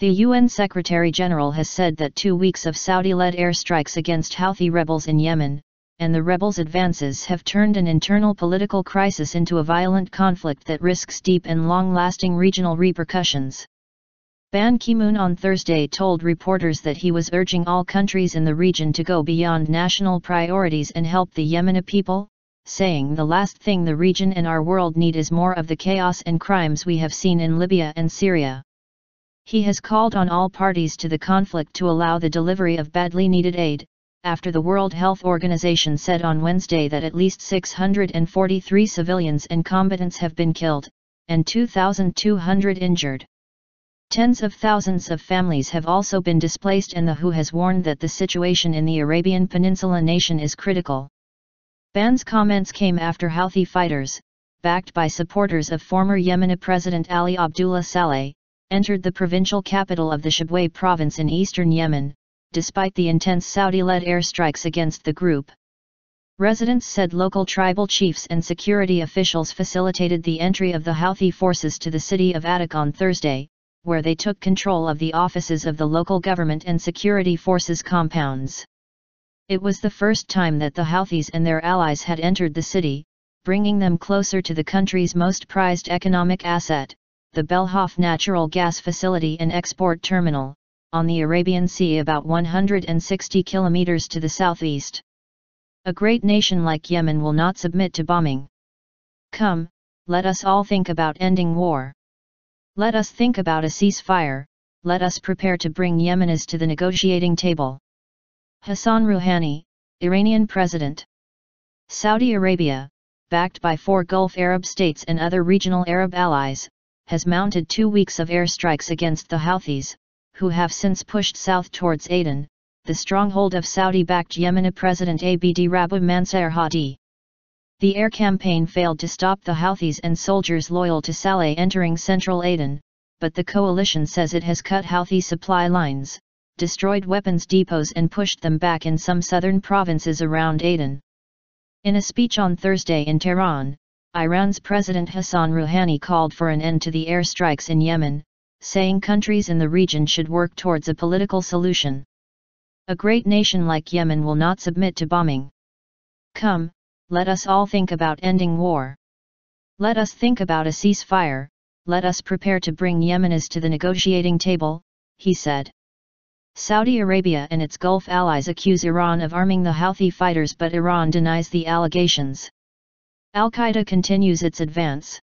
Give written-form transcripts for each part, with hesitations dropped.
The UN Secretary-General has said that 2 weeks of Saudi-led airstrikes against Houthi rebels in Yemen, and the rebels' advances have turned an internal political crisis into a violent conflict that risks deep and long-lasting regional repercussions. Ban Ki-moon on Thursday told reporters that he was urging all countries in the region to go beyond national priorities and help the Yemeni people, saying the last thing the region and our world need is more of the chaos and crimes we have seen in Libya and Syria. He has called on all parties to the conflict to allow the delivery of badly needed aid, after the World Health Organization said on Wednesday that at least 643 civilians and combatants have been killed, and 2,200 injured. Tens of thousands of families have also been displaced, and the WHO has warned that the situation in the Arabian Peninsula nation is critical. Ban's comments came after Houthi fighters, backed by supporters of former Yemeni President Ali Abdullah Saleh, entered the provincial capital of the Shabway province in eastern Yemen, despite the intense Saudi-led airstrikes against the group. Residents said local tribal chiefs and security officials facilitated the entry of the Houthi forces to the city of Attic on Thursday, where they took control of the offices of the local government and security forces compounds. It was the first time that the Houthis and their allies had entered the city, bringing them closer to the country's most prized economic asset, the Belhof natural gas facility and export terminal, on the Arabian Sea about 160 kilometers to the southeast. A great nation like Yemen will not submit to bombing. Come, let us all think about ending war. Let us think about a ceasefire, let us prepare to bring Yemenis to the negotiating table. Hassan Rouhani, Iranian president. Saudi Arabia, backed by 4 Gulf Arab states and other regional Arab allies, has mounted 2 weeks of airstrikes against the Houthis, who have since pushed south towards Aden, the stronghold of Saudi-backed Yemeni President Abd Rabbu Mansur Hadi. The air campaign failed to stop the Houthis and soldiers loyal to Saleh entering central Aden, but the coalition says it has cut Houthi supply lines, destroyed weapons depots and pushed them back in some southern provinces around Aden. In a speech on Thursday in Tehran, Iran's President Hassan Rouhani called for an end to the airstrikes in Yemen, saying countries in the region should work towards a political solution. A great nation like Yemen will not submit to bombing. Come, let us all think about ending war. Let us think about a ceasefire, let us prepare to bring Yemenis to the negotiating table, he said. Saudi Arabia and its Gulf allies accuse Iran of arming the Houthi fighters, but Iran denies the allegations. Al-Qaeda continues its advance.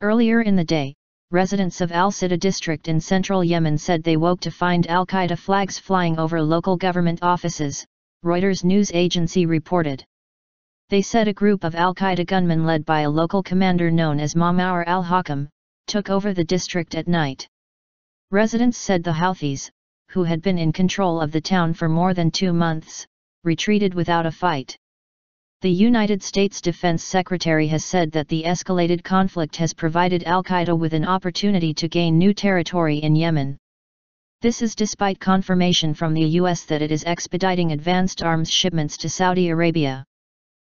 Earlier in the day, residents of Al-Sida district in central Yemen said they woke to find Al-Qaeda flags flying over local government offices, Reuters news agency reported. They said a group of Al-Qaeda gunmen led by a local commander known as Ma'mar al-Hakam, took over the district at night. Residents said the Houthis, who had been in control of the town for more than 2 months, retreated without a fight. The United States Defense Secretary has said that the escalated conflict has provided Al-Qaeda with an opportunity to gain new territory in Yemen. This is despite confirmation from the U.S. that it is expediting advanced arms shipments to Saudi Arabia.